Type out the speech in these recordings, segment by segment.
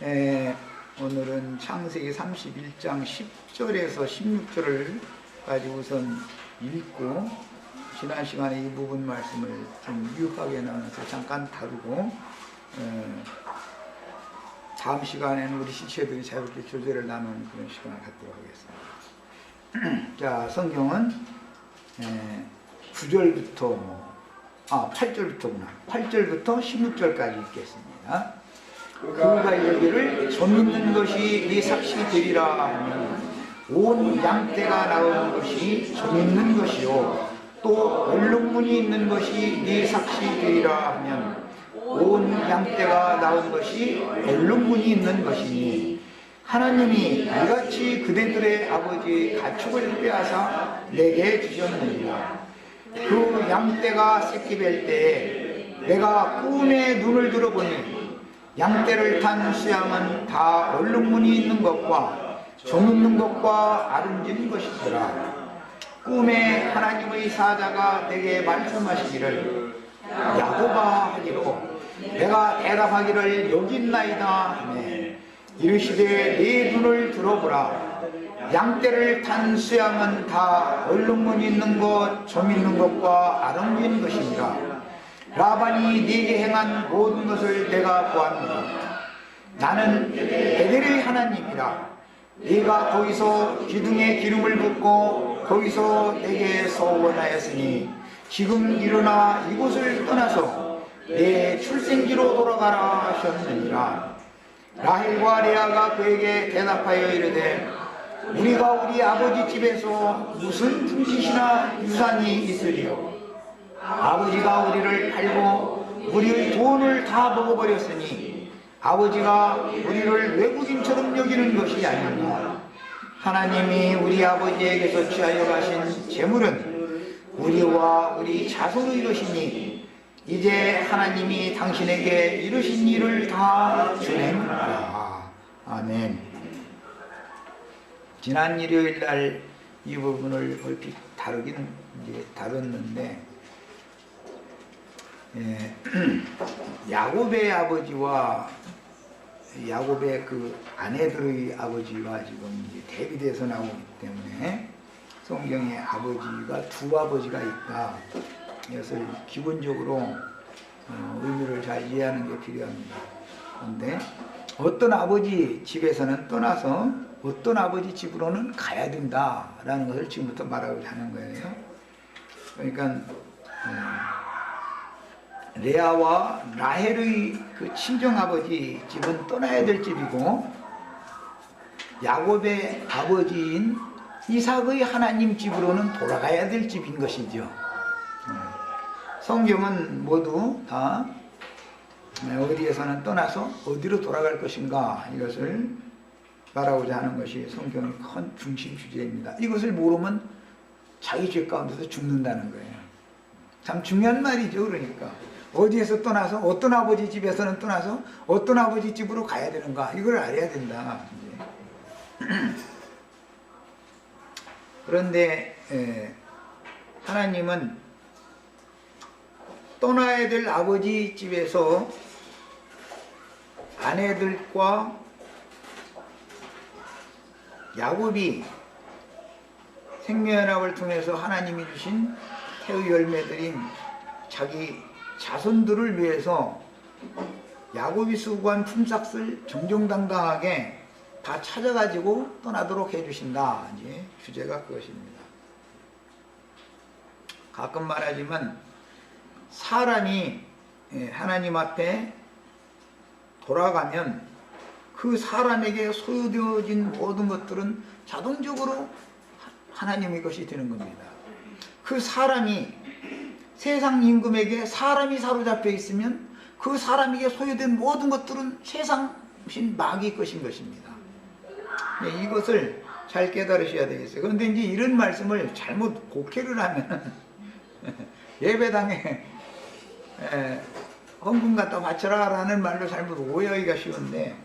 오늘은 창세기 31장 10절에서 16절을 가지고 우선 읽고, 지난 시간에 이 부분 말씀을 좀 유익하게 나눠서 잠깐 다루고, 다음 시간에는 우리 시체들이 자유롭게 교제를 나누는 그런 시간을 갖도록 하겠습니다. 자, 성경은 9절부터 8절부터구나. 8절부터 16절까지 읽겠습니다. 그가 이르기를 점 있는 것이 네 삭시 되리라 하면 온 양떼가 나온 것이 점 있는 것이요 또 얼룩무늬 있는 것이 네 삭시 되리라 하면 온 양떼가 나온 것이 얼룩무늬 있는 것이니 하나님이 이같이 그대들의 아버지 가축을 빼앗아 내게 주셨느니라. 그 양떼가 새끼 뵐 때에 내가 꿈에 눈을 들어보니 양떼를 탄 수양은 다 얼룩무늬 있는 것과 점 있는 것과 아름진 것이더라. 꿈에 하나님의 사자가 내게 말씀하시기를 야곱아 하기로 내가 대답하기를 여기 있나이다 하며 이르시되 네 눈을 들어보라. 양떼를 탄 수양은 다 얼룩무늬 있는 것, 점 있는 것과 아름진 것이니라. 라반이 네게 행한 모든 것을 내가 보았노라. 나는 베델의 하나님이라. 네가 거기서 기둥에 기름을 붓고 거기서 내게 서원하였으니 지금 일어나 이곳을 떠나서 내 출생지로 돌아가라 하셨느니라. 라헬과 레아가 그에게 대답하여 이르되 우리가 우리 아버지 집에서 무슨 품짓이나 유산이 있으리요. 아버지가 우리를 팔고 우리의 돈을 다 먹어버렸으니 아버지가 우리를 외국인처럼 여기는 것이 아니냐. 하나님이 우리 아버지에게서 취하여 가신 재물은 우리와 우리 자손의 것이니 이제 하나님이 당신에게 이루신 일을 다 준행하라. 아멘. 지난 일요일 날 이 부분을 얼핏 다루긴 이제 다뤘는데, 야곱의 아버지와 야곱의 그 아내들의 아버지와 지금 이제 대비돼서 나오기 때문에 성경에 아버지가 두 아버지가 있다. 이것을 기본적으로 의미를 잘 이해하는 게 필요합니다. 그런데 어떤 아버지 집에서는 떠나서 어떤 아버지 집으로는 가야 된다라는 것을 지금부터 말하고자 하는 거예요. 그러니까 레아와 라헬의 그 친정아버지 집은 떠나야 될 집이고 야곱의 아버지인 이삭의 하나님 집으로는 돌아가야 될 집인 것이죠. 성경은 모두 다 어디에서는 떠나서 어디로 돌아갈 것인가 이것을 말하고자 하는 것이 성경의 큰 중심 주제입니다. 이것을 모르면 자기 죄 가운데서 죽는다는 거예요. 참 중요한 말이죠. 그러니까 어디에서 떠나서 어떤 아버지 집에서는 떠나서 어떤 아버지 집으로 가야 되는가 이걸 알아야 된다. 그런데 하나님은 떠나야 될 아버지 집에서 아내들과 야곱이 생명연합을 통해서 하나님이 주신 태의 열매들인 자기 자손들을 위해서 야곱이 수고한 품삯을 정정당당하게 다 찾아가지고 떠나도록 해주신다. 이제 주제가 그것입니다. 가끔 말하지만 사람이 하나님 앞에 돌아가면 그 사람에게 소유되어진 모든 것들은 자동적으로 하나님의 것이 되는 겁니다. 그 사람이 세상 임금에게 사람이 사로잡혀 있으면 그 사람에게 소유된 모든 것들은 세상신 마귀의 것인 것입니다. 이것을 잘 깨달으셔야 되겠어요. 그런데 이제 이런 말씀을 잘못 곡해를 하면 예배당에 헌금 갖다 바쳐라 라는 말로 잘못 오해하기가 쉬운데,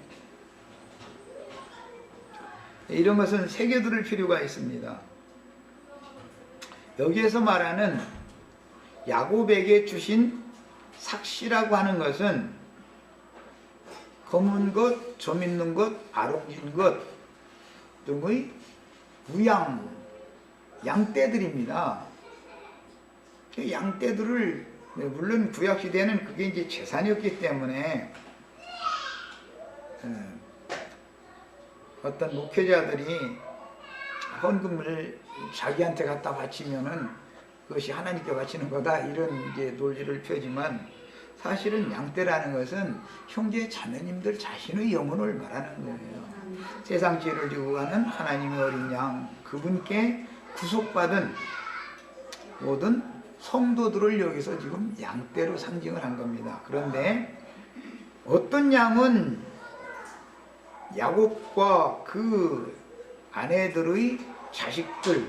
이런 것은 새겨들을 필요가 있습니다. 여기에서 말하는 야곱에게 주신 삭시라고 하는 것은 검은 것, 점 있는 것, 아롱진 것 등의 무양, 양떼들입니다. 그 양떼들을, 물론 구약시대에는 그게 이제 재산이었기 때문에 어떤 목회자들이 헌금을 자기한테 갖다 바치면은 그것이 하나님께 바치는 거다, 이런 이제 논리를 펴지만, 사실은 양떼라는 것은 형제 자매님들 자신의 영혼을 말하는 거예요. 세상 죄를 지고 가는 하나님의 어린 양, 그분께 구속받은 모든 성도들을 여기서 지금 양떼로 상징을 한 겁니다. 그런데 어떤 양은 야곱과 그 아내들의 자식들,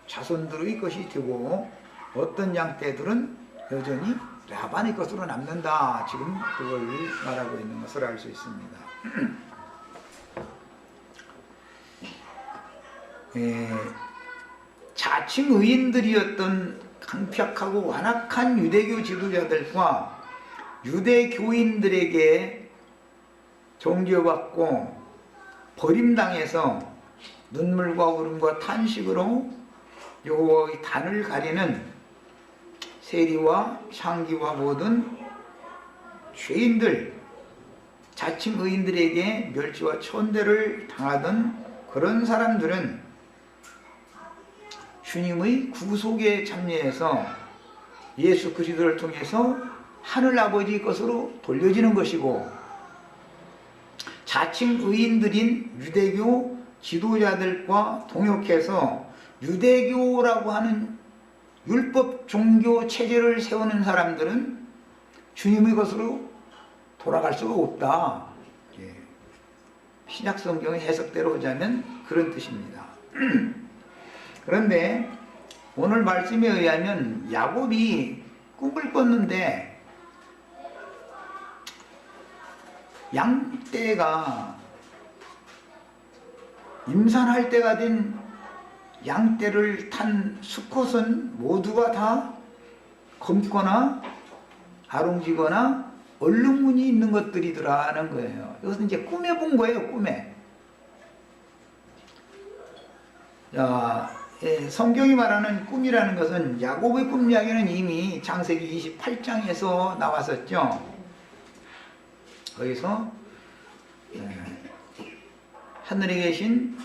자손들의 것이 되고, 어떤 양떼들은 여전히 라반의 것으로 남는다. 지금 그걸 말하고 있는 것을 알 수 있습니다. 자칭 의인들이었던 강팍하고 완악한 유대교 지도자들과 유대교인들에게 정죄받고 버림당해서 눈물과 울음과 탄식으로 여호와의 단을 가리는 세리와 창기와 모든 죄인들, 자칭 의인들에게 멸시와 천대를 당하던 그런 사람들은 주님의 구속에 참여해서 예수 그리스도를 통해서 하늘 아버지 것으로 돌려지는 것이고, 자칭 의인들인 유대교 지도자들과 동역해서 유대교라고 하는 율법 종교 체제를 세우는 사람들은 주님의 것으로 돌아갈 수가 없다. 신약 성경의 해석대로 하자면 그런 뜻입니다. 그런데 오늘 말씀에 의하면 야곱이 꿈을 꿨는데, 양떼가 임산할 때가 된 양떼를 탄 수컷은 모두가 다 검거나 아롱지거나 얼룩무늬 있는 것들이더라는 거예요. 이것은 이제 꿈에 본 거예요, 꿈에. 자, 성경이 말하는 꿈이라는 것은, 야곱의 꿈 이야기는 이미 창세기 28장에서 나왔었죠. 거기서 하늘에 계신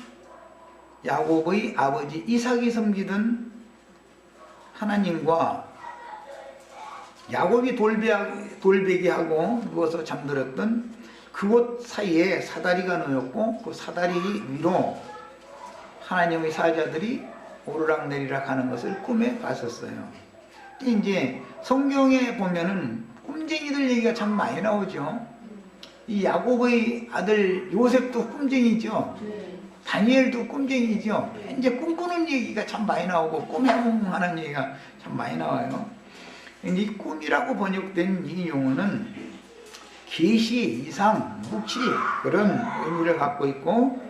야곱의 아버지 이삭이 섬기던 하나님과 야곱이 돌베개하고 누워서 잠들었던 그곳 사이에 사다리가 놓였고, 그 사다리 위로 하나님의 사자들이 오르락내리락 하는 것을 꿈에 봤었어요. 이제 성경에 보면은 꿈쟁이들 얘기가 참 많이 나오죠. 이 야곱의 아들 요셉도 꿈쟁이죠. 다니엘도 꿈쟁이죠. 이제 꿈꾸는 얘기가 참 많이 나오고, 꿈에 해몽하는 얘기가 참 많이 나와요. 이 꿈이라고 번역된 이 용어는 계시, 이상, 묵시, 그런 의미를 갖고 있고,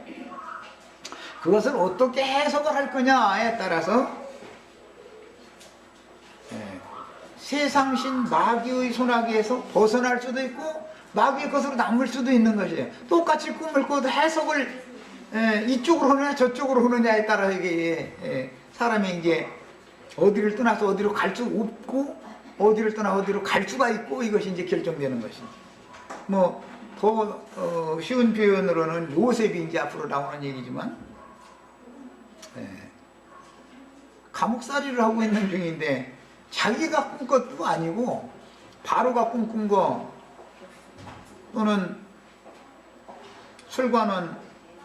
그것을 어떻게 해석을 할 거냐에 따라서 세상신 마귀의 손아귀에서 벗어날 수도 있고 마귀의 것으로 남을 수도 있는 것이에요. 똑같이 꿈을 꿔도 해석을 이쪽으로 하느냐 저쪽으로 하느냐에 따라 이게 사람이 이제 어디를 떠나서 어디로 갈 수 없고, 어디를 떠나 어디로 갈 수가 있고, 이것이 이제 결정되는 것이죠. 뭐 더 쉬운 표현으로는 요셉이 이제 앞으로 나오는 얘기지만, 감옥살이를 하고 있는 중인데 자기가 꿈 것도 아니고 바로가 꿈꾼 거, 또는 술관원,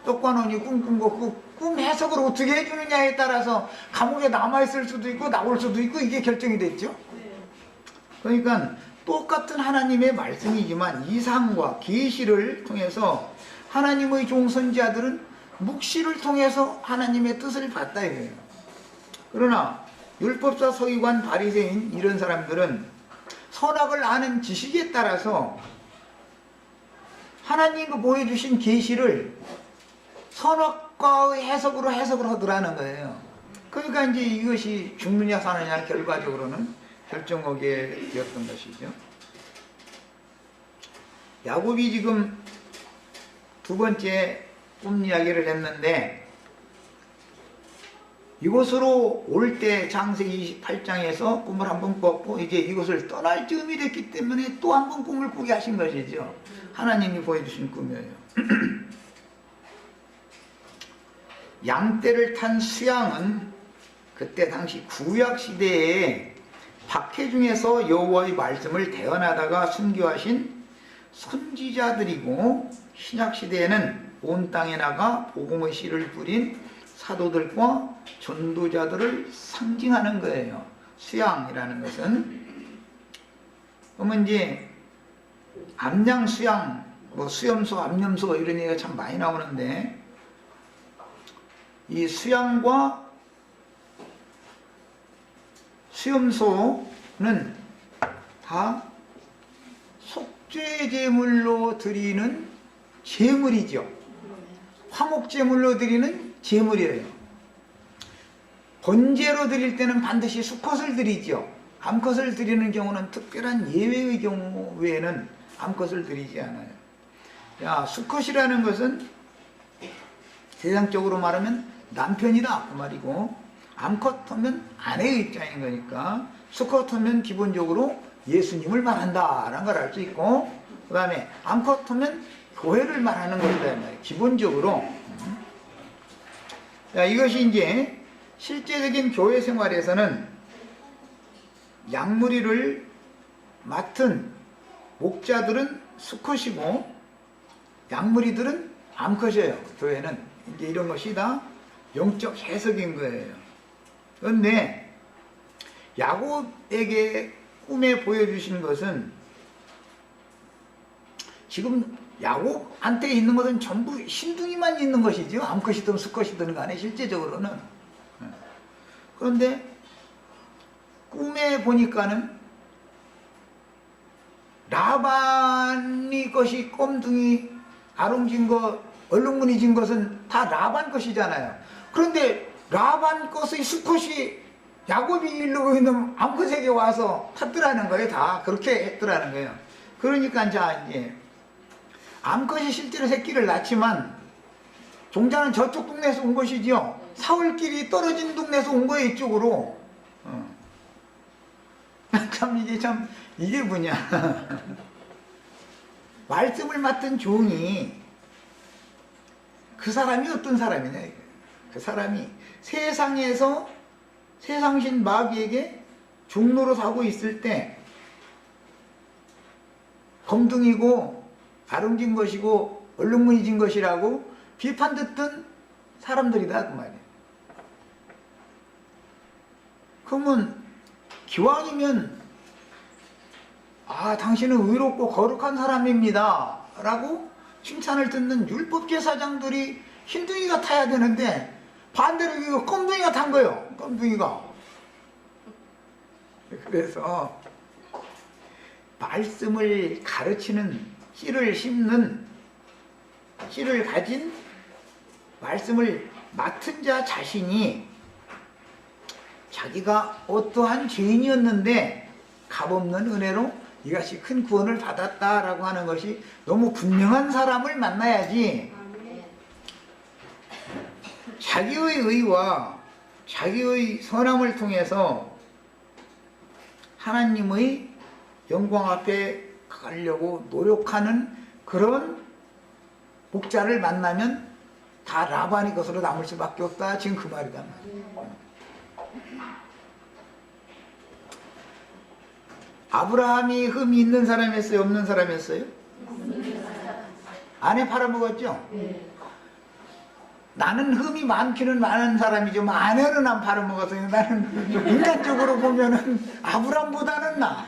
떡관원이 꿈꾼 거, 그 꿈 해석을 어떻게 해주느냐에 따라서 감옥에 남아있을 수도 있고 나올 수도 있고, 이게 결정이 됐죠. 그러니까 똑같은 하나님의 말씀이지만 이상과 계시를 통해서 하나님의 종선자들은 묵시를 통해서 하나님의 뜻을 봤다 이거예요. 그러나 율법사, 서기관, 바리새인 이런 사람들은 선악을 아는 지식에 따라서 하나님이 보여주신 계시를 선악과의 해석을 하더라는 거예요. 그러니까 이제 이것이 죽느냐 사느냐 결과적으로는 결정하게 되었던 것이죠. 야곱이 지금 두 번째 꿈 이야기를 했는데, 이곳으로 올 때 창세기 28장에서 꿈을 한 번 꿨고 이제 이곳을 떠날 즈음이 됐기 때문에 또 한 번 꿈을 꾸게 하신 것이죠. 하나님이 보여주신 꿈이에요. 양떼를 탄 수양은 그때 당시 구약시대에 박해 중에서 여호와의 말씀을 대언하다가 순교하신 선지자들이고, 신약시대에는 온 땅에 나가 복음의 씨를 뿌린 사도들과 전도자들을 상징하는 거예요. 수양이라는 것은. 그러면 이제 암양 수양, 뭐 수염소, 암염소 이런 얘기가 참 많이 나오는데, 이 수양과 수염소는 다 속죄제물로 드리는 제물이죠. 화목제물로 드리는 제물이에요. 번제로 드릴 때는 반드시 수컷을 드리죠. 암컷을 드리는 경우는 특별한 예외의 경우 외에는 암컷을 드리지 않아요. 야, 수컷이라는 것은 세상적으로 말하면 남편이다 그 말이고, 암컷 하면 아내의 입장인 거니까, 수컷 하면 기본적으로 예수님을 말한다 라는 걸 알 수 있고, 그 다음에 암컷 하면 교회를 말하는 거다 기본적으로. 자, 이것이 이제 실제적인 교회 생활에서는 양무리를 맡은 목자들은 수컷이고 양무리들은 암컷이에요. 교회는 이제 이런 것이 다 영적 해석인 거예요. 그런데 야곱에게 꿈에 보여주신 것은, 지금 야곱한테 있는 것은 전부 흰둥이만 있는 것이죠. 암컷이든 수컷이든 간에 실제적으로는. 그런데 꿈에 보니까는 라반이 것이 껌둥이 아롱진 거, 얼룩무늬진 것은 다 라반 것이잖아요. 그런데 라반 것의 수컷이 야곱이 이르고 있는 암컷에게 와서 탔더라는 거예요. 다 그렇게 했더라는 거예요. 그러니까 이제 암컷이 실제로 새끼를 낳지만 종자는 저쪽 동네에서 온 것이죠. 사울길이 떨어진 동네에서 온 거예요. 이쪽으로. 참 이게 뭐냐. 말씀을 맡은 종이, 그 사람이 어떤 사람이냐. 그 사람이 세상에서 세상신 마귀에게 종로로 사고 있을 때 검둥이고 아름진 것이고 얼룩무늬진 것이라고 비판 듣던 사람들이다 그 말이에요. 그러면 기왕이면 당신은 의롭고 거룩한 사람입니다 라고 칭찬을 듣는 율법제사장들이 흰둥이가 타야 되는데 반대로 이거 껌둥이가 탄 거예요. 껌둥이가. 그래서 말씀을 가르치는, 씨를 심는, 씨를 가진 말씀을 맡은 자 자신이 자기가 어떠한 죄인이었는데 값없는 은혜로 이같이 큰 구원을 받았다라고 하는 것이 너무 분명한 사람을 만나야지, 자기의 의와 자기의 선함을 통해서 하나님의 영광 앞에 가려고 노력하는 그런 목자를 만나면 다 라반이 것으로 남을 수밖에 없다. 지금 그 말이단 말이에요. 아브라함이 흠이 있는 사람이었어요? 없는 사람이었어요? 아내 팔아먹었죠? 나는 흠이 많기는 많은 사람이죠. 아내는 안 팔아먹었어요. 나는 인간적으로 보면은 아브라함보다는 나.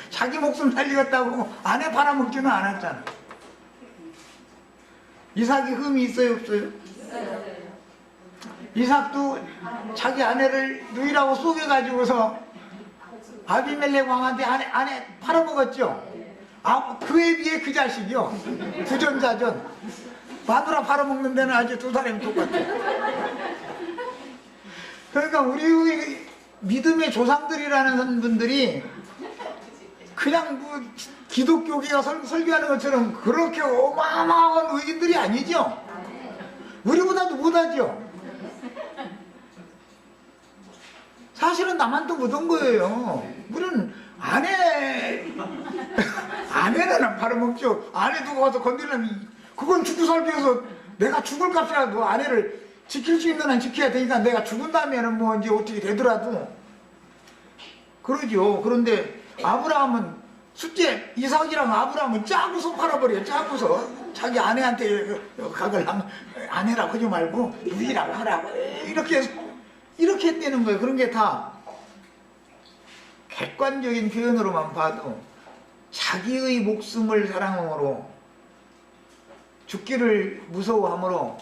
자기 목숨 살리겠다고 아내 팔아먹지는 않았잖아. 이삭이 흠이 있어요? 없어요? 이삭도 자기 아내를 누이라고 속여가지고서 아비멜렉 왕한테 아내 팔아먹었죠. 그에 비해 그 자식이요. 부전자전. 마누라 팔아먹는 데는 아주 두 사람이 똑같아. 그러니까 우리 믿음의 조상들이라는 분들이 그냥 기독교계가 설교하는 것처럼 그렇게 어마어마한 의인들이 아니죠. 우리보다도 못하죠. 사실은 남한테 못한 거예요. 우리는 아내는 팔아먹죠. 아내 누가 와서 건드리면 그건 죽고 살기 위해서 내가 죽을 값이라도 아내를 지킬 수 있는 한 지켜야 되니까 내가 죽은 다음에는 뭐 이제 어떻게 되더라도 그러죠. 그런데 아브라함은 숫제 이삭이랑 아브라함은 짜고서 팔아버려요. 짜고서 자기 아내한테 각을 아내라고 하지 말고 누이라고 하라고 이렇게 했다는 거예요. 그런 게 다 객관적인 표현으로만 봐도 자기의 목숨을 사랑함으로 죽기를 무서워함으로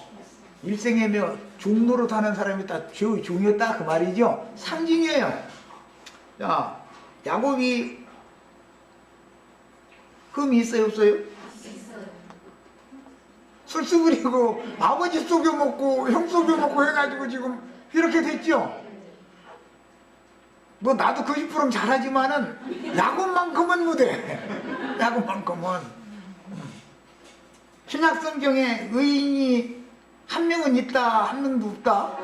일생애며 종노릇 하는 사람이 다 종이었다 그 말이죠. 상징이에요. 자, 야곱이 흠이 있어요 없어요? 술수 부리고 아버지 속여먹고 형 속여먹고 해가지고 지금 이렇게 됐죠. 뭐 나도 90% 잘하지만은 야곱만큼은 못해. 야곱만큼은. 신약 성경에 의인이 한 명은 있다 한 명도 없다.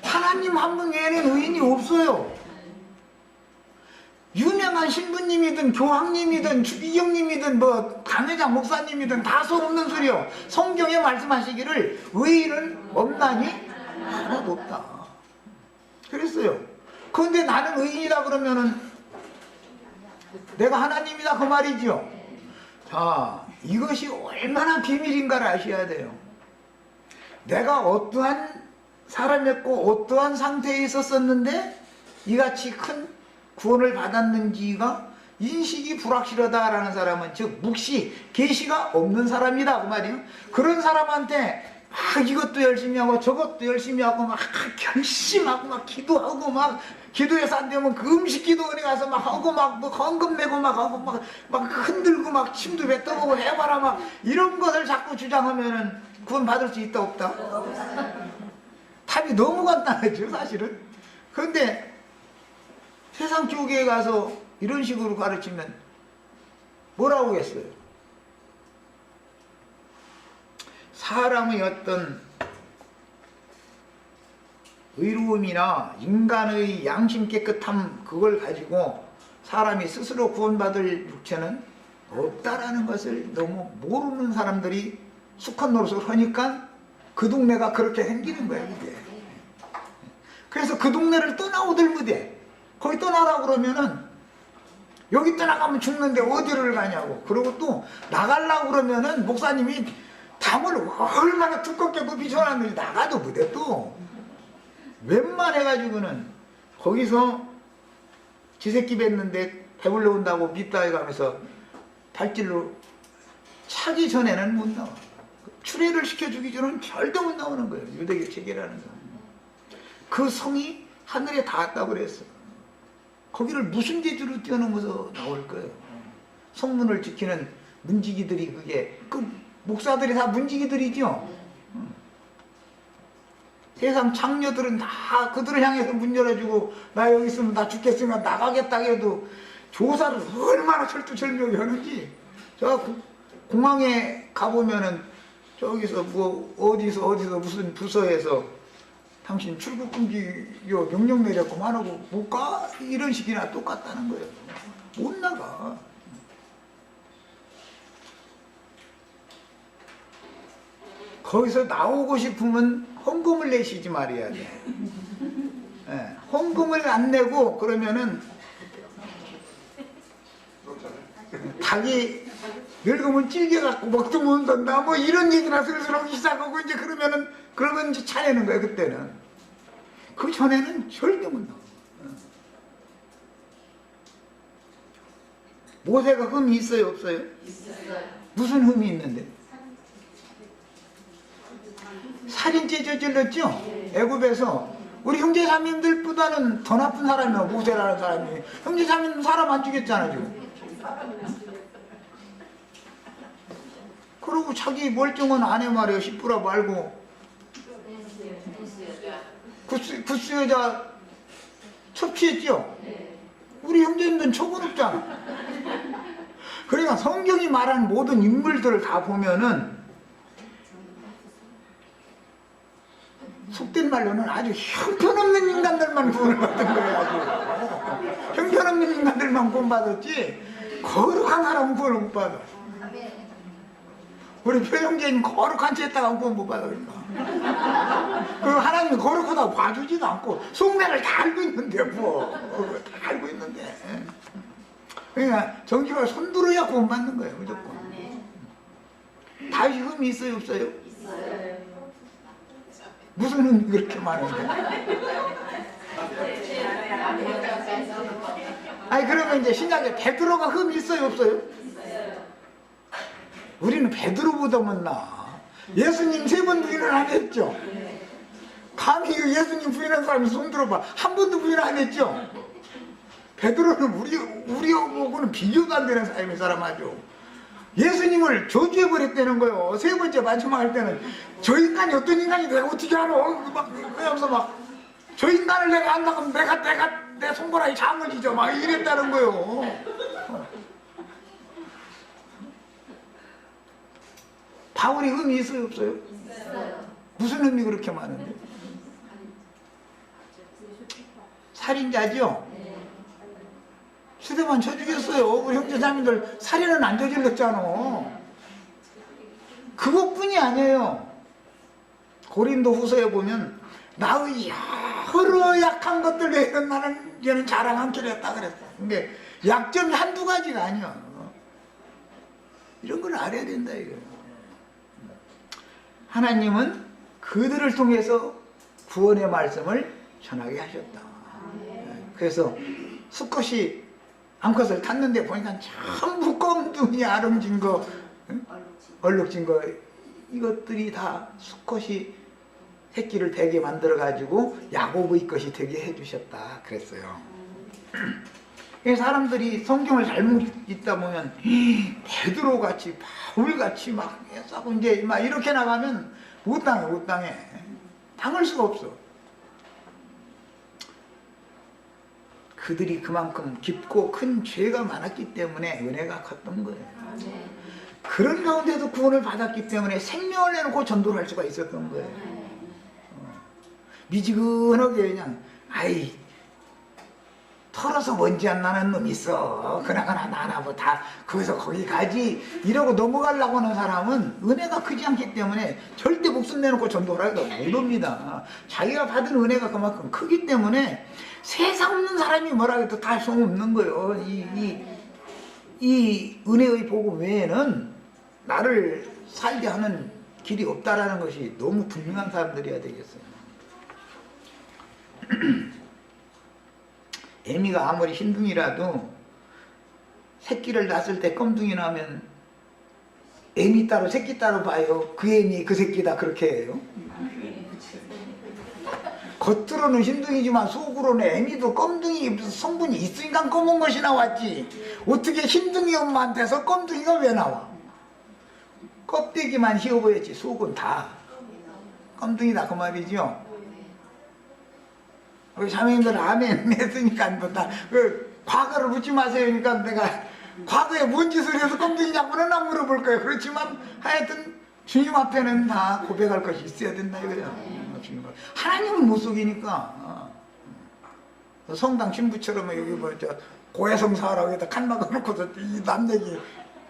하나님 한 분 외에는 의인이 없어요. 유명한 신부님이든 교황님이든 주기경님이든 뭐 강회장 목사님이든 다 소없는 소리요. 성경에 말씀하시기를 의인은 없나니 하나도 없다 그랬어요. 그런데 나는 의인이다 그러면은 내가 하나님이다 그 말이죠. 자, 이것이 얼마나 비밀인가를 아셔야 돼요. 내가 어떠한 사람이었고 어떠한 상태에 있었었는데 이같이 큰 구원을 받았는지가 인식이 불확실하다라는 사람은 즉 묵시, 계시가 없는 사람이다 그 말이에요. 그런 사람한테 막 이것도 열심히 하고 저것도 열심히 하고 막 결심하고 막 기도하고 막 기도해서 안 되면 그 음식 기도원에 가서 막 하고 막 뭐 헌금 내고 막 하고 막 흔들고 막 침도 뱉어보고 해봐라 막 이런 것을 자꾸 주장하면은 구원 받을 수 있다 없다? 답이 너무 간단하죠 사실은. 그런데 세상 교계에 가서 이런 식으로 가르치면 뭐라고 했어요? 사람의 어떤 의로움이나 인간의 양심 깨끗함 그걸 가지고 사람이 스스로 구원받을 육체는 없다라는 것을 너무 모르는 사람들이 수컷 노릇을 하니까 그 동네가 그렇게 생기는 거예요 이게. 그래서 그 동네를 떠나오들 못해. 거기 떠나라 그러면은 여기 떠나가면 죽는데 어디를 가냐고. 그리고 또 나가려고 그러면은 목사님이 담을 얼마나 두껍게 비춰놨는지 나가도 못해. 또 웬만해가지고는 거기서 지새끼 뱉는데 배불러 온다고 밉다 가면서 발길로 차기 전에는 못 나와. 출애를 시켜주기 전에는 절대 못 나오는 거예요. 유대교 체계라는 거. 그 성이 하늘에 닿았다고 그랬어. 거기를 무슨 재주로 뛰어넘어서 나올 거예요. 성문을 지키는 문지기들이 그게 그 목사들이 다 문지기들이죠. 세상 장녀들은 다 그들을 향해서 문 열어주고 나 여기 있으면 나 죽겠으니까 나가겠다 해도 조사를 얼마나 철두철미하게 하는지. 저 공항에 가보면은 저기서 뭐 어디서 무슨 부서에서 당신 출국 금지요 명령 내렸구만 하고 못 가? 이런 식이나 똑같다는 거예요. 못 나가. 거기서 나오고 싶으면 헌금을 내시지 말아야 돼. 네, 헌금을 안 내고 그러면은 닭이 늙으면 찔겨갖고 먹도 못 온다 뭐 이런 얘기나 슬슬 하기 시작하고 이제 그러면 이제 차내는 거야 그때는. 그 전에는 절대 못 나와. 모세가 흠이 있어요 없어요? 있어요. 무슨 흠이 있는데? 살인죄 저질렀죠? 애굽에서 우리 형제자매들보다는 더 나쁜 사람이야 모세라는 사람이. 형제자매는 사람 안 죽였잖아 지금. 그러고 자기 멀쩡한 아내 말이에요 시부라 말고 구스 여자 첩취했죠? 우리 형제님들은 척은 없잖아. 그러니까 성경이 말하는 모든 인물들을 다 보면은 속된 말로는 아주 형편없는 인간들만 구원받은 거예요. 아주 형편없는 인간들만 구원받았지 거룩한 사람은 구원을 못 받아. 우리 표형제님 거룩한 채 했다가 구원 못 받아. 그 하나님이 거룩하다고 봐주지도 않고 속내를 다 알고 있는데 뭐 다 알고 있는데. 그러니까 정직하게 손들어야 구원받는 거예요. 무조건. 다윗이 흠이 있어요 없어요? 있어요. 무슨 흠이 그렇게 많은데? 아니 그러면 이제 신약에 베드로가 흠이 있어요 없어요? 우리는 베드로보다 못나. 예수님 3번 부인을 안 했죠. 감히 예수님 부인한 사람이 손 들어봐. 한 번도 부인 안 했죠. 베드로는 우리하고는 비교도 안 되는 사람이 사람 아주. 예수님을 저주해버렸다는 거예요. 3번째 마지막 할 때는 저 인간이 어떤 인간이 내가 어떻게 알아? 막 그러면서 막 저 인간을 내가 안다고 하면 내가 내 손가락에 잠을 지죠. 막 이랬다는 거예요. 바울이 흠이 있어요 없어요? 있어요. 무슨 흠이 그렇게 많은데? 살인자죠? 수대만 쳐 죽였어요. 우리 형제자매들 살인은 안 저질렀잖아. 그것뿐이 아니에요. 고린도 후서에 보면 나의 여러 약한 것들 외에는 나는 얘는 자랑 않기로 했다 그랬어. 근데 약점이 한두 가지가 아니야. 이런 걸 알아야 된다 이거예요. 하나님은 그들을 통해서 구원의 말씀을 전하게 하셨다. 그래서 수컷이 암컷을 탔는데 보니까 전부 껌둥이 아름진 거, 얼룩진 거, 이것들이 다 수컷이 새끼를 되게 만들어 가지고 야곱의 것이 되게 해주셨다 그랬어요. 사람들이 성경을 잘못 읽다 보면 베드로 같이 바울 같이 막 해서 이제 막 이렇게 나가면 못 당해. 당할 수가 없어. 그들이 그만큼 깊고 큰 죄가 많았기 때문에 은혜가 컸던 거예요. 그런 가운데도 구원을 받았기 때문에 생명을 내놓고 전도를 할 수가 있었던 거예요. 미지근하게 그냥 털어서 먼지 안 나는 놈 있어. 그나저나 나나 뭐 다 거기서 거기 가지 이러고 넘어가려고 하는 사람은 은혜가 크지 않기 때문에 절대 목숨 내놓고 전도를 하기가 못합니다. 자기가 받은 은혜가 그만큼 크기 때문에 세상 없는 사람이 뭐라 해도 다 소용없는 거예요. 이 은혜의 복음 외에는 나를 살게 하는 길이 없다라는 것이 너무 분명한 사람들이어야 되겠어요. 애미가 아무리 흰둥이라도 새끼를 낳았을 때 껌둥이 나면 애미 따로 새끼 따로 봐요. 그 애미 그 새끼다 그렇게 해요. 겉으로는 흰둥이지만 속으로는 애미도 껌둥이 성분이 있으니까 검은 것이 나왔지. 어떻게 흰둥이 엄마한테서 껌둥이가 왜 나와? 껍데기만 휘어 보였지 속은 다 껌둥이다 그 말이죠. 우리 자매님들 아멘 했으니까 그 과거를 묻지 마세요. 그러니까 내가 과거에 뭔 짓을 해서 껌둥이냐고는 안 물어볼 거예요. 그렇지만 하여튼 주님 앞에는 다 고백할 것이 있어야 된다 이거죠. 하나님은 못 속이니까. 성당 신부처럼 여기 뭐 저 고해성사라고 해서 칸 막아놓고서 이 남 얘기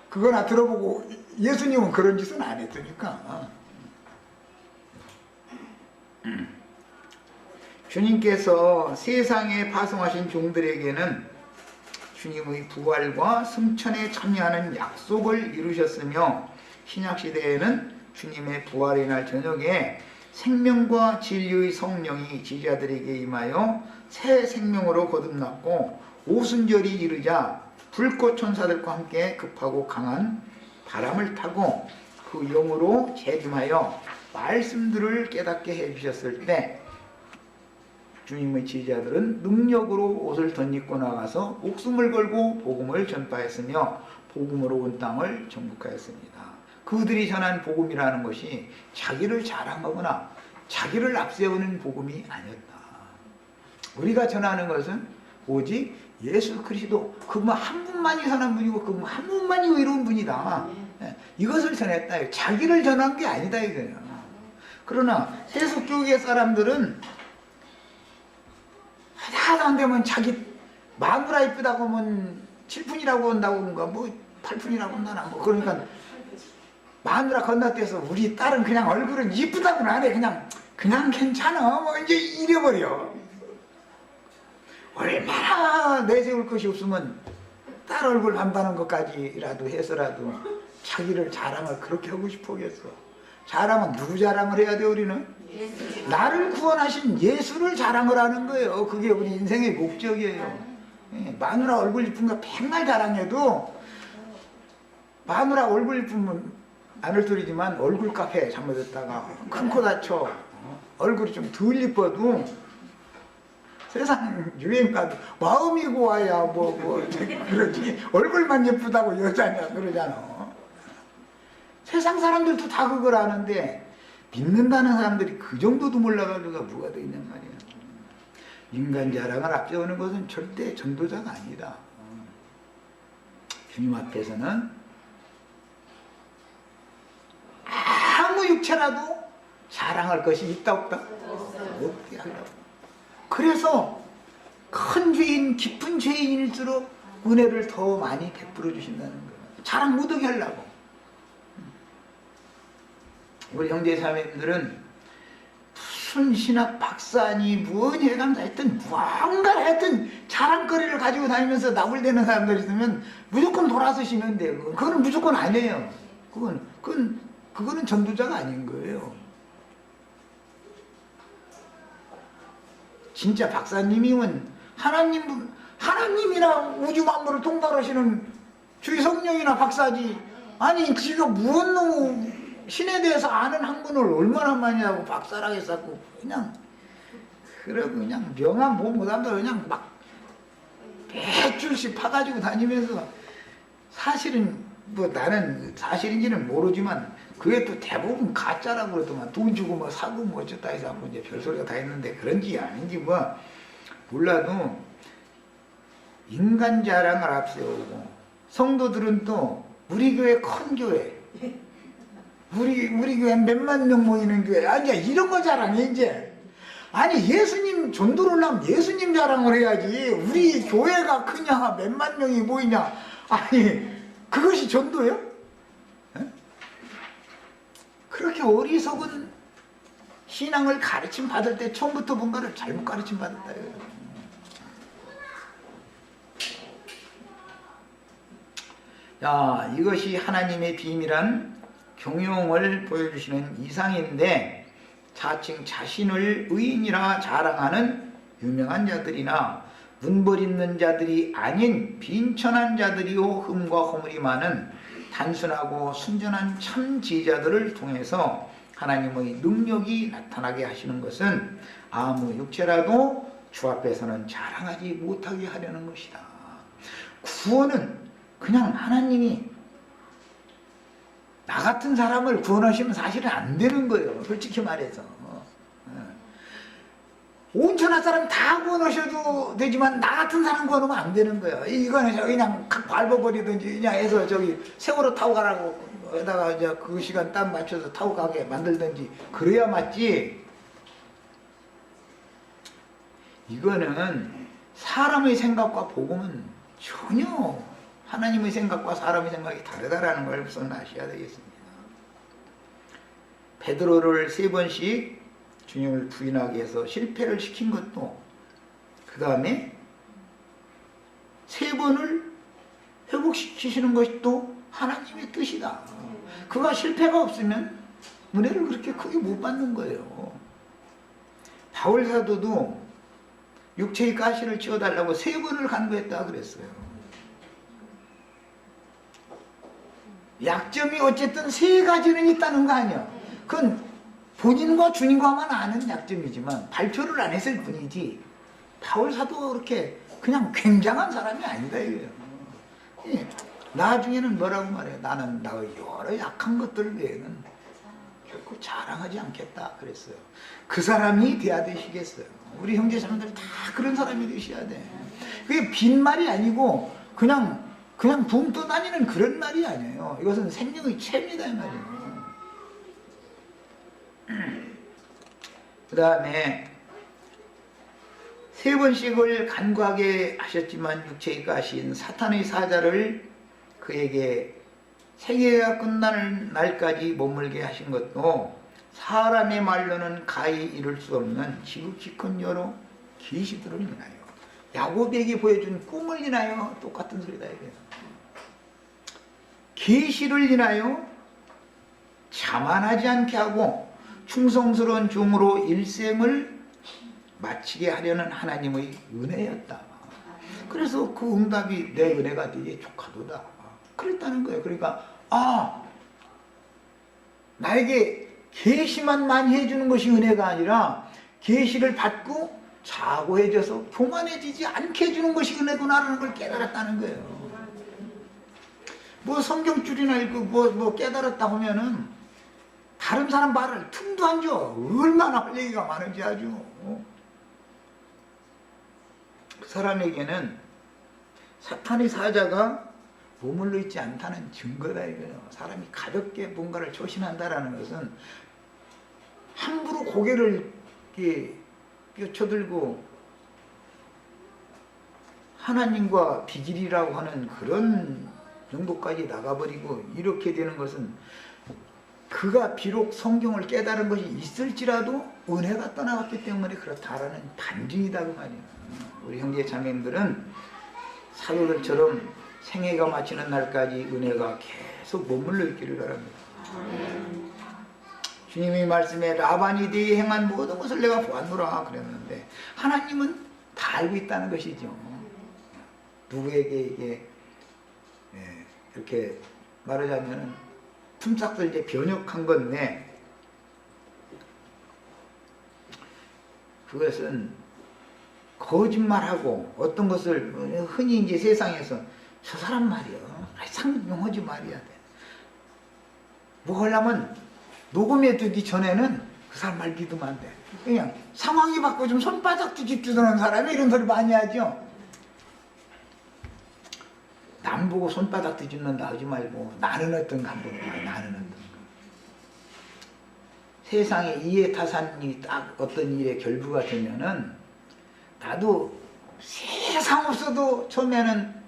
그거나 들어보고 예수님은 그런 짓은 안 했으니까. 주님께서 세상에 파송하신 종들에게는 주님의 부활과 승천에 참여하는 약속을 이루셨으며 신약시대에는 주님의 부활의 날 저녁에 생명과 진리의 성령이 지지자들에게 임하여 새 생명으로 거듭났고 오순절이 이르자 불꽃 천사들과 함께 급하고 강한 바람을 타고 그 영으로 재림하여 말씀들을 깨닫게 해주셨을 때 주님의 지지자들은 능력으로 옷을 덧입고 나가서 목숨을 걸고 복음을 전파했으며 복음으로 온 땅을 정복하였습니다. 그들이 전한 복음이라는 것이 자기를 자랑하거나 자기를 앞세우는 복음이 아니었다. 우리가 전하는 것은 오직 예수 그리스도 그분 한 분만이 선한 분이고 그분 한 분만이 의로운 분이다. 이것을 전했다. 자기를 전한 게 아니다 이거예요. 그러나 세속교계 사람들은 하나도 안 되면 자기 마누라 이쁘다고 하면 7푼이라고 한다고 뭔가 뭐 8푼이라고 한다나 뭐 그러니까 마누라 건너뛰어서 우리 딸은 그냥 얼굴은 이쁘다고는 안 해. 그냥 괜찮아. 뭐 이제 이래버려. 얼마나 내세울 것이 없으면 딸 얼굴 한다는 것까지라도 해서라도 자기를 자랑을 그렇게 하고 싶어겠어. 자랑은 누구 자랑을 해야 돼 우리는? 나를 구원하신 예수를 자랑을 하는 거예요. 그게 우리 인생의 목적이에요. 마누라 얼굴 이쁜 거 백날 자랑해도 마누라 얼굴 이쁘면 아늘돌이지만 얼굴 카페에 잘못했다가 큰 코 다쳐 얼굴이 좀 덜 이뻐도 세상 유행가도 마음이 고와야 뭐 그러지 얼굴만 예쁘다고 여자냐 그러잖아. 세상 사람들도 다 그걸 아는데 믿는다는 사람들이 그 정도도 몰라가지고 뭐가 되겠냐 말이야. 인간 자랑을 앞세우는 것은 절대 전도자가 아니다. 주님 앞에서는 아무 육체라도 자랑할 것이 있다 없다? 없게 하려고. 그래서 큰 죄인 깊은 죄인일수록 은혜를 더 많이 베풀어 주신다는 거예요. 자랑 못하게 하려고. 우리 형제자매님들은 무슨 신학 박사니 무언 해감사 했든 무언가를 했든 자랑거리를 가지고 다니면서 나불대는 사람들 있으면 무조건 돌아서시면 돼요. 그거는 무조건 아니에요. 그거는 전도자가 아닌 거예요. 진짜 박사님이면 하나님이나 우주 만물을 통달하시는 주의 성령이나 박사지. 아니 지가 무언 놈의 신에 대해서 아는 학문을 얼마나 많이 하고 박사라고 했었고 그냥 명함 뭐 못한다 그냥 막 100줄씩 파가지고 다니면서 사실은 뭐 나는 사실인지는 모르지만 그게 또 대부분 가짜라고 그러더만 돈 주고 뭐 사고 뭐 어쩌다 해서 이제 별소리가 다 있는데 그런지 아닌지 뭐 몰라도 인간 자랑을 앞세우고 성도들은 또 우리 교회 큰 교회 우리 교회 몇만 명 모이는 교회 아니야 이런 거 자랑해 이제. 아니 예수님 전도를 하려면 예수님 자랑을 해야지 우리 교회가 크냐 몇만 명이 모이냐 아니 그것이 전도예요? 에? 그렇게 어리석은 신앙을 가르침 받을 때 처음부터 뭔가를 잘못 가르침 받았다. 야, 이것이 하나님의 비밀한 경영을 보여주시는 이상인데 자칭 자신을 의인이라 자랑하는 유명한 자들이나 문벌 있는 자들이 아닌 빈천한 자들이요 흠과 허물이 많은 단순하고 순전한 참 지혜자들을 통해서 하나님의 능력이 나타나게 하시는 것은 아무 육체라도 주 앞에서는 자랑하지 못하게 하려는 것이다. 구원은 그냥 하나님이 나 같은 사람을 구원하시면 사실은 안 되는 거예요. 솔직히 말해서. 온천한 사람 다 구원하셔도 되지만 나 같은 사람 구원하면 안 되는 거예요. 이거는 그냥 칵 밟아버리든지 그냥 해서 저기 세월호 타고 가라고 에다가 이제 그 시간 딱 맞춰서 타고 가게 만들든지 그래야 맞지. 이거는 사람의 생각과 복음은 전혀 하나님의 생각과 사람의 생각이 다르다라는 걸 우선 아셔야 되겠습니다. 베드로를 3번씩 주님을 부인하게 해서 실패를 시킨 것도 그 다음에 3번을 회복시키시는 것이 또 하나님의 뜻이다. 그가 실패가 없으면 은혜를 그렇게 크게 못 받는 거예요. 바울 사도도 육체의 가시를 치워달라고 3번을 간구했다 그랬어요. 약점이 어쨌든 3가지는 있다는 거 아니야. 그건 본인과 주님과만 아는 약점이지만 발표를 안 했을 뿐이지 바울 사도가 그렇게 그냥 굉장한 사람이 아니다 이거예요. 예. 나중에는 뭐라고 말해요? 나는 나의 여러 약한 것들 외에는 결코 자랑하지 않겠다 그랬어요. 그 사람이 돼야 되시겠어요. 우리 형제자매들 다 그런 사람이 되셔야 돼. 그게 빈말이 아니고 그냥 붕 떠다니는 그런 말이 아니에요. 이것은 생명의 채입니다 이 말이에요. 그 다음에 3번씩을 간구하게 하셨지만 육체에 가신 사탄의 사자를 그에게 세계가 끝나는 날까지 머물게 하신 것도 사람의 말로는 가히 이룰 수 없는 지극히 큰 여러 계시들을 인하여, 야곱에게 보여준 꿈을 인하여 똑같은 소리다 이거예요. 계시를 인하여 자만하지 않게 하고 충성스러운 종으로 일생을 마치게 하려는 하나님의 은혜였다. 그래서 그 응답이 내 은혜가 되게 족하도다 그랬다는 거예요. 그러니까 나에게 계시만 많이 해주는 것이 은혜가 아니라 계시를 받고 자고해져서 교만해지지 않게 해주는 것이 은혜구나라는 걸 깨달았다는 거예요. 뭐 성경줄이나 읽고 뭐 깨달았다 하면은 다른 사람 말을 틈도 안 줘. 얼마나 할 얘기가 많은지 아주. 그 사람에게는 사탄의 사자가 머물러 있지 않다는 증거다 이거예요. 사람이 가볍게 뭔가를 조심한다라는 것은 함부로 고개를 이렇게 뼈쳐들고 하나님과 비길이라고 하는 그런 정도까지 나가버리고 이렇게 되는 것은 그가 비록 성경을 깨달은 것이 있을지라도 은혜가 떠나갔기 때문에 그렇다라는 반증이다 그 말이에요. 우리 형제 자매님들은 사도들처럼 생애가 마치는 날까지 은혜가 계속 머물러 있기를 바랍니다. 주님의 말씀에 라반이 네게 행한 모든 것을 내가 보았노라 그랬는데 하나님은 다 알고 있다는 것이죠. 누구에게 이게 이렇게 말하자면 틈짝들 이제 변역한 건데 그것은 거짓말하고 어떤 것을 흔히 이제 세상에서 저 사람 말이야 상용하지 말이야 돼. 뭐 하려면 녹음해 두기 전에는 그 사람 말 믿으면 안 돼. 그냥 상황이 바뀌고 좀 손바닥 뒤집주는 사람이 이런 소리 많이 하죠. 남 보고 손바닥 뒤집는다 하지 말고 나는 어떤가 한번 봐. 나는 어떤가. 세상에 이해타산이 딱 어떤 일에 결부가 되면은 나도 세상 없어도 처음에는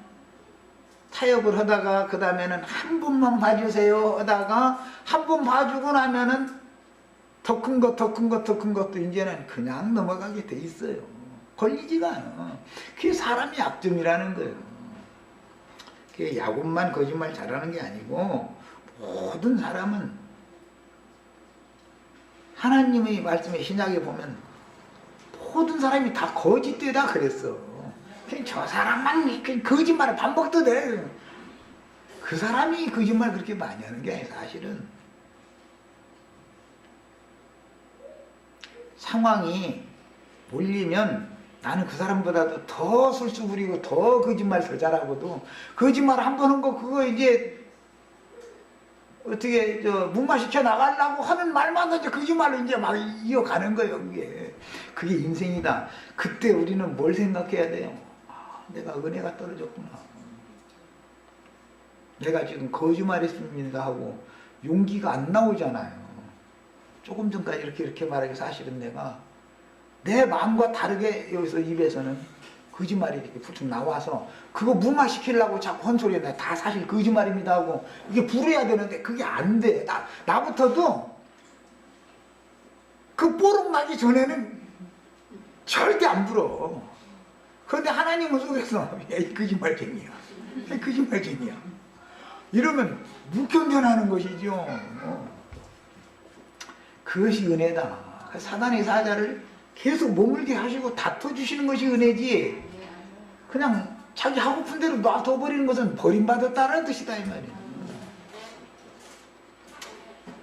타협을 하다가 그 다음에는 한 번만 봐주세요 하다가 한 번 봐주고 나면은 더 큰 것 더 큰 것 더 큰 것도 이제는 그냥 넘어가게 돼 있어요. 걸리지가 않아. 그게 사람의 약점이라는 거예요. 그게 야곱만 거짓말 잘하는 게 아니고 모든 사람은 하나님의 말씀에 신약에 보면 모든 사람이 다 거짓되다 그랬어. 그냥 저 사람만 거짓말을 반복도 돼. 그 사람이 거짓말 그렇게 많이 하는 게 아니라 사실은 상황이 몰리면 나는 그 사람보다도 더 술수 부리고 더 거짓말 더 잘하고도 거짓말 한 번 한 거 그거 이제 어떻게 무마시켜 나가려고 하는 말마다 이제 거짓말로 이제 막 이어가는 거예요. 그게 인생이다. 그때 우리는 뭘 생각해야 돼요? 내가 은혜가 떨어졌구나. 내가 지금 거짓말했습니다 하고 용기가 안 나오잖아요. 조금 전까지 이렇게 말하기 사실은 내가 내 마음과 다르게 여기서 입에서는 거짓말이 이렇게 푹 나와서 그거 무마시키려고 자꾸 헛소리에 다 사실 거짓말입니다 하고 이게 불어야 되는데 그게 안 돼. 나부터도 그 뽀록 나기 전에는 절대 안 불어. 그런데 하나님은 속에서 야, 이 거짓말쟁이야. 거짓말쟁이야. 이러면 무경전하는 것이죠. 그것이 은혜다. 사단의 사자를 계속 머물게 하시고 다퉈주시는 것이 은혜지 그냥 자기 하고픈 대로 놔둬버리는 것은 버림받았다는 뜻이다 이 말이야.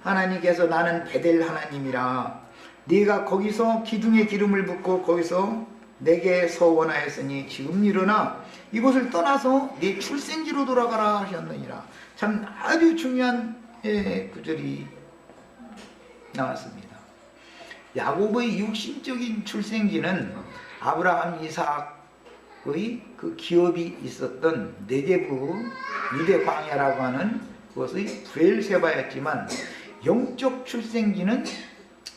하나님께서 나는 베델 하나님이라 네가 거기서 기둥에 기름을 붓고 거기서 내게 서원하였으니 지금 일어나 이곳을 떠나서 네 출생지로 돌아가라 하셨느니라. 참 아주 중요한 구절이 나왔습니다. 야곱의 육신적인 출생지는 아브라함, 이삭, 그 기업이 있었던 네게부 유대 광야라고 하는 그것의 브엘세바였지만 영적 출생지는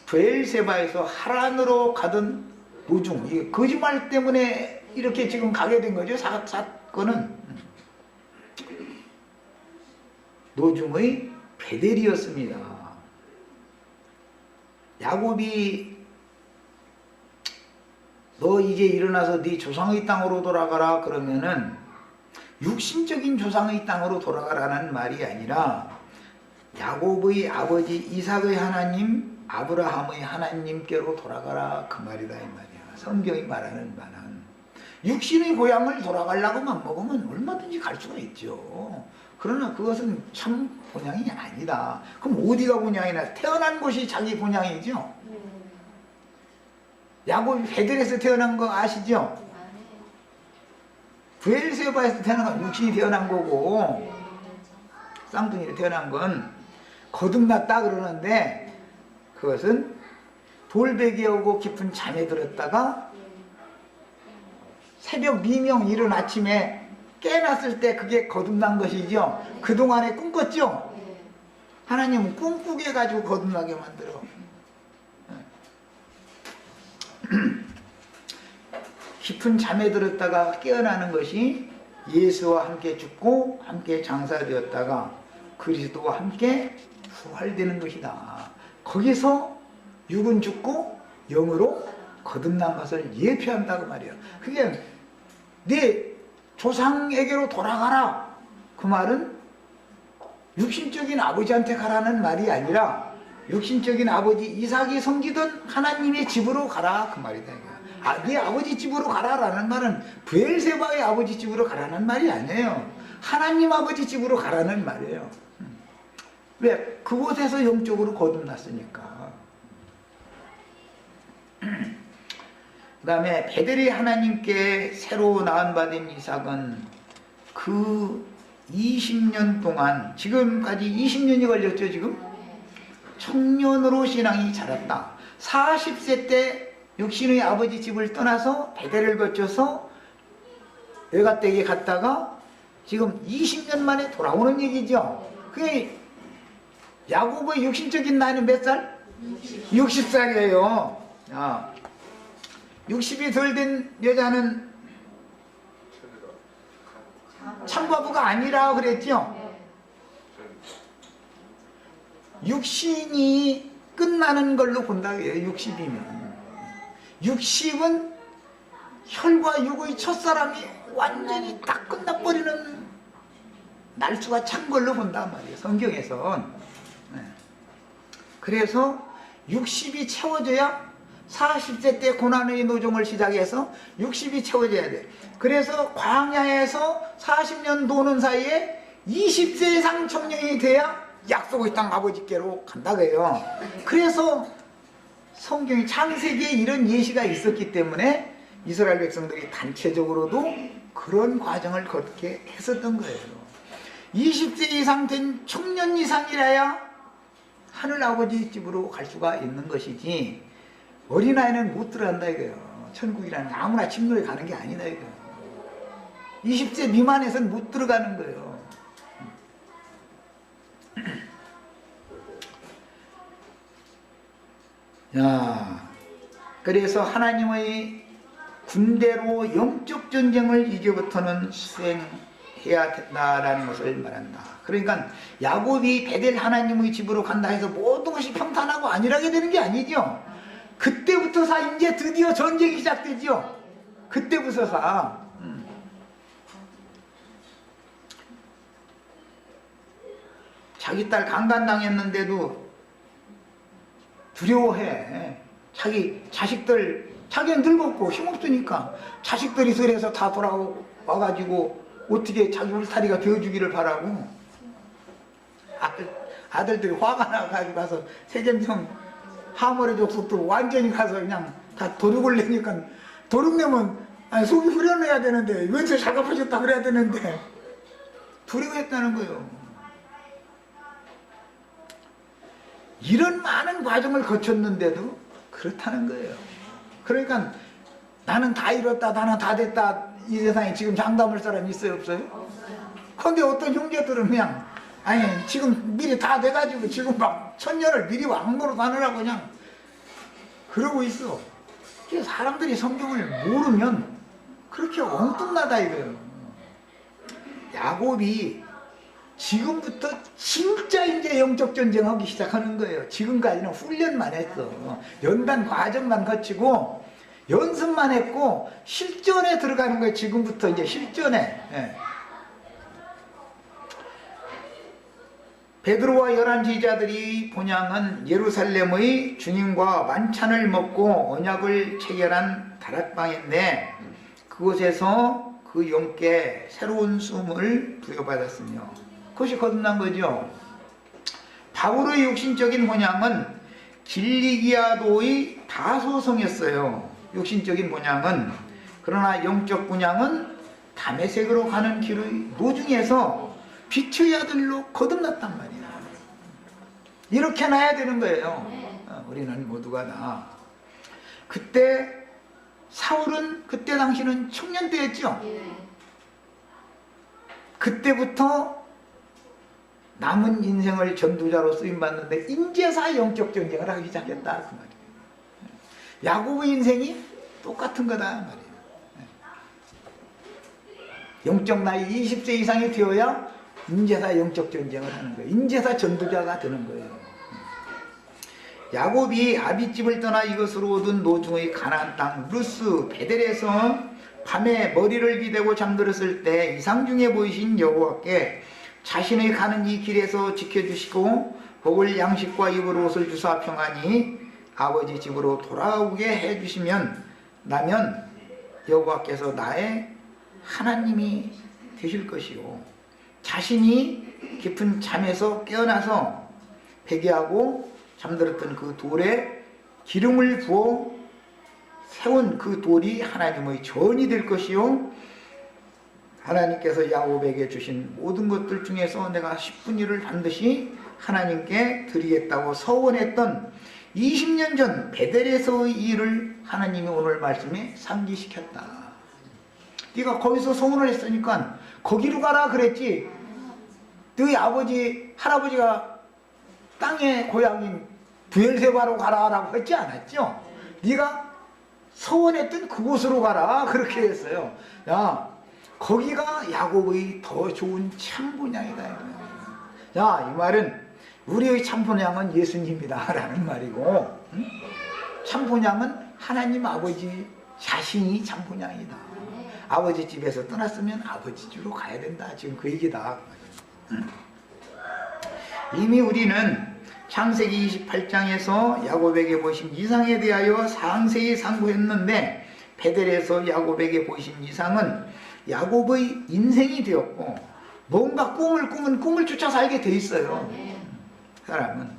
브엘세바에서 하란으로 가던 도중, 이게 거짓말 때문에 이렇게 지금 가게 된 거죠. 사건은 노중의 베델이었습니다. 야곱이 너 이제 일어나서 네 조상의 땅으로 돌아가라 그러면은 육신적인 조상의 땅으로 돌아가라는 말이 아니라 야곱의 아버지 이삭의 하나님 아브라함의 하나님께로 돌아가라 그 말이다 이 말이야. 성경이 말하는 바는 육신의 고향을 돌아가려고만 먹으면 얼마든지 갈 수가 있죠. 그러나 그것은 참 본향이 아니다. 그럼 어디가 본향이나 태어난 곳이 자기 본향이죠. 야곱이 베델에서 태어난 거 아시죠? 브엘세바에서 태어난 건 육신이 태어난 거고 쌍둥이로 태어난 건 거듭났다 그러는데 그것은 돌베개 오고 깊은 잠에 들었다가 새벽 미명 이른 아침에 깨어났을 때 그게 거듭난 것이죠. 그동안에 꿈꿨죠? 하나님은 꿈꾸게 해가지고 거듭나게 만들어. 깊은 잠에 들었다가 깨어나는 것이 예수와 함께 죽고 함께 장사되었다가 그리스도와 함께 부활되는 것이다. 거기서 육은 죽고 영으로 거듭난 것을 예표한다고 말이에요. 그게 네 조상에게로 돌아가라 그 말은 육신적인 아버지한테 가라는 말이 아니라 육신적인 아버지 이삭이 섬기던 하나님의 집으로 가라 그 말이다. 네 아버지 집으로 가라라는 말은 브엘세바의 아버지 집으로 가라는 말이 아니에요. 하나님 아버지 집으로 가라는 말이에요. 왜? 그곳에서 영적으로 거듭났으니까. 그 다음에 베델이 하나님께 새로 낳은받은 이삭은 그 20년 동안 지금까지 20년이 걸렸죠. 지금 청년으로 신앙이 자랐다. 40세 때 육신의 아버지 집을 떠나서 베델을 거쳐서 외갓댁에 갔다가 지금 20년 만에 돌아오는 얘기죠. 그게 야곱의 육신적인 나이는 몇 살? 60살이에요. 60이 덜 된 여자는 참과부가 아니라 그랬죠. 육신이 끝나는 걸로 본다고 해요. 60이면 60은 혈과 육의 첫사람이 완전히 딱 끝나버리는 날수가 찬 걸로 본단 말이에요. 성경에선. 그래서 60이 채워져야 40세 때 고난의 노정을 시작해서 60이 채워져야 돼. 그래서 광야에서 40년 도는 사이에 20세 이상 청년이 돼야 약속의 땅 아버지께로 간다고 해요. 그래서 성경이 창세기에 이런 예시가 있었기 때문에 이스라엘 백성들이 단체적으로도 그런 과정을 걷게 했었던 거예요. 20세 이상 된 청년 이상이라야 하늘 아버지 집으로 갈 수가 있는 것이지 어린아이는 못 들어간다 이거예요. 천국이라는 게 아무나 침노에 가는 게 아니다 이거예요. 20세 미만에서는 못 들어가는 거예요. 야, 그래서 하나님의 군대로 영적 전쟁을 이제부터는 수행해야 된다라는 것을 말한다. 그러니까 야곱이 베델 하나님의 집으로 간다 해서 모든 것이 평탄하고 안일하게 되는 게 아니죠. 그때부터서 이제 드디어 전쟁이 시작되죠. 그때부터서 자기 딸 강간당했는데도 두려워해. 자기 자식들, 자기는 늙었고 힘없으니까 자식들이 설에서 다 돌아와가지고 어떻게 자기 울타리가 되어주기를 바라고 아들들이 화가 나가지고 가서 세겜성 하모레 족속들 완전히 가서 그냥 다 도륙을 내니까 도륙내면 속이 후련해야 되는데 왠지 작업하셨다 그래야 되는데 두려워했다는 거예요. 이런 많은 과정을 거쳤는데도 그렇다는 거예요. 그러니까 나는 다 이뤘다 나는 다 됐다 이 세상에 지금 장담할 사람이 있어요, 없어요? 없어요. 근데 어떤 형제들은 그냥 아니 지금 미리 다 돼가지고 지금 막 천년을 미리 왕노로 다니라고 그냥 그러고 있어. 그래서 사람들이 성경을 모르면 그렇게 엉뚱나다 이거예요. 야곱이 지금부터 진짜 이제 영적 전쟁하기 시작하는 거예요. 지금까지는 훈련만 했어. 연단 과정만 거치고 연습만 했고 실전에 들어가는 거예요. 지금부터 이제 실전에. 예. 베드로와 11 제자들이 본향은 예루살렘의 주님과 만찬을 먹고 언약을 체결한 다락방인데 그곳에서 그 영께 새로운 숨을 부여받았으며 그것이 거듭난 거죠. 바울의 육신적인 본향은 길리기아도의 다소성이었어요. 육신적인 본향은. 그러나 영적 본향은 다메섹으로 가는 길의 노중에서 빛의 아들로 거듭났단 말이야. 이렇게 나야 되는 거예요. 우리는 모두가 다. 그때 사울은 그때 당시는 청년 때였죠. 그때부터 남은 인생을 전도자로 쓰임받는데 인제사 영적 전쟁을 하기 시작했다 그 말이에요. 야곱의 인생이 똑같은 거다 말이에요. 영적 나이 20세 이상이 되어야 인제사 영적 전쟁을 하는 거예요. 인제사 전도자가 되는 거예요. 야곱이 아비집을 떠나 이것으로 얻은 노중의 가나안 땅 루스 베델에서 밤에 머리를 기대고 잠들었을 때 이상 중에 보이신 여호와께 자신의 가는 이 길에서 지켜주시고 먹을 양식과 입을 옷을 주사 평안히 아버지 집으로 돌아오게 해주시면 나면 여호와께서 나의 하나님이 되실 것이요 자신이 깊은 잠에서 깨어나서 회개하고 잠들었던 그 돌에 기름을 부어 세운 그 돌이 하나님의 전이 될 것이요 하나님께서 야곱에게 주신 모든 것들 중에서 내가 10분의 1을 반드시 하나님께 드리겠다고 서원했던 20년 전 베델에서의 일을 하나님이 오늘 말씀에 상기시켰다. 네가 거기서 서원을 했으니까 거기로 가라 그랬지. 너희 아버지 할아버지가 땅의 고향인 부엘세바로 가라라고 했지 않았죠? 네가 서원했던 그곳으로 가라 그렇게 했어요. 야 거기가 야곱의 더 좋은 참본향이다. 자, 이 말은 우리의 참본향은 예수님이다 라는 말이고 참본향은 하나님 아버지 자신이 참본향이다. 아버지 집에서 떠났으면 아버지 집으로 가야 된다. 지금 그 얘기다. 이미 우리는 창세기 28장에서 야곱에게 보이신 이상에 대하여 상세히 상고했는데 베델에서 야곱에게 보이신 이상은 야곱의 인생이 되었고 뭔가 꿈을 꾸면 꿈을 쫓아 살게 돼 있어요. 사람은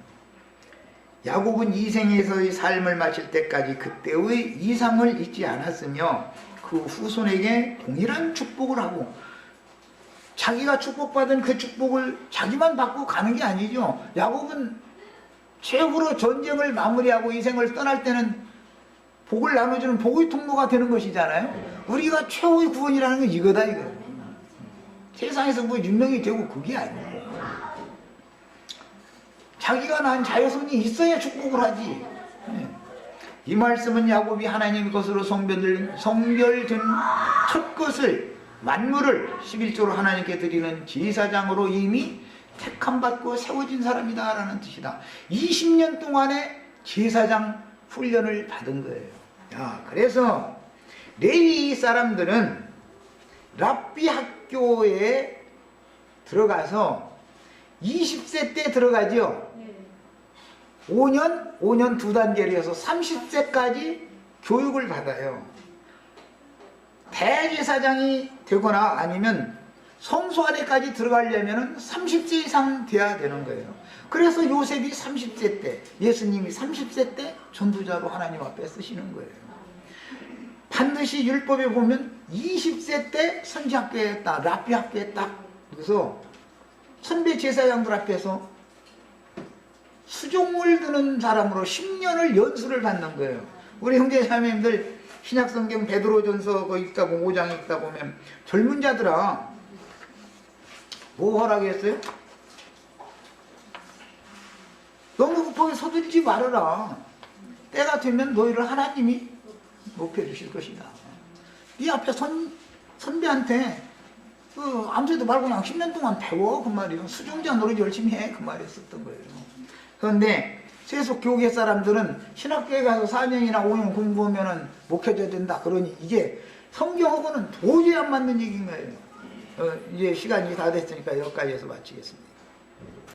야곱은 이 생에서의 삶을 마칠 때까지 그때의 이상을 잊지 않았으며 그 후손에게 동일한 축복을 하고 자기가 축복받은 그 축복을 자기만 받고 가는 게 아니죠. 야곱은 최후로 전쟁을 마무리하고 이 생을 떠날 때는 복을 나눠주는 복의 통로가 되는 것이잖아요. 우리가 최후의 구원이라는 건 이거다 이거. 세상에서 뭐 유명이 되고 그게 아니고 자기가 낳은 자손이 있어야 축복을 하지. 이 말씀은 야곱이 하나님 것으로 성별된 첫 것을 만물을 11조로 하나님께 드리는 제사장으로 이미 택함받고 세워진 사람이다 라는 뜻이다. 20년 동안의 제사장 훈련을 받은 거예요. 야, 그래서 레위 사람들은 랍비 학교에 들어가서 20세 때 들어가죠. 5년 두 단계로 해서 30세까지 교육을 받아요. 대제사장이 되거나 아니면 성소 안에까지 들어가려면 30세 이상 돼야 되는 거예요. 그래서 요셉이 30세 때, 예수님이 30세 때 전도자로 하나님 앞에 쓰시는 거예요. 반드시 율법에 보면 20세 때 선지학교에 딱, 랍비 학교에 딱, 그래서 선배 제사장들 앞에서 수종을 드는 사람으로 10년을 연수를 받는 거예요. 우리 형제자매님들 신약성경 베드로전서 거 읽다 보면 5장 읽다 보면 젊은 자들아 뭐 허락했어요? 너무 급하게 서두르지 말아라. 때가 되면 너희를 하나님이 높여주실 것이다. 네 앞에 선배한테 아무데도 말고 그냥 10년 동안 배워 그 말이에요. 수종자 노릇 열심히 해 그 말이었었던 거예요. 그런데 세속 교계 사람들은 신학교에 가서 4년이나 5년 공부하면 목회자 된다. 그러니 이게 성경하고는 도저히 안 맞는 얘기인 거예요. 이제 시간이 다 됐으니까 여기까지 해서 마치겠습니다.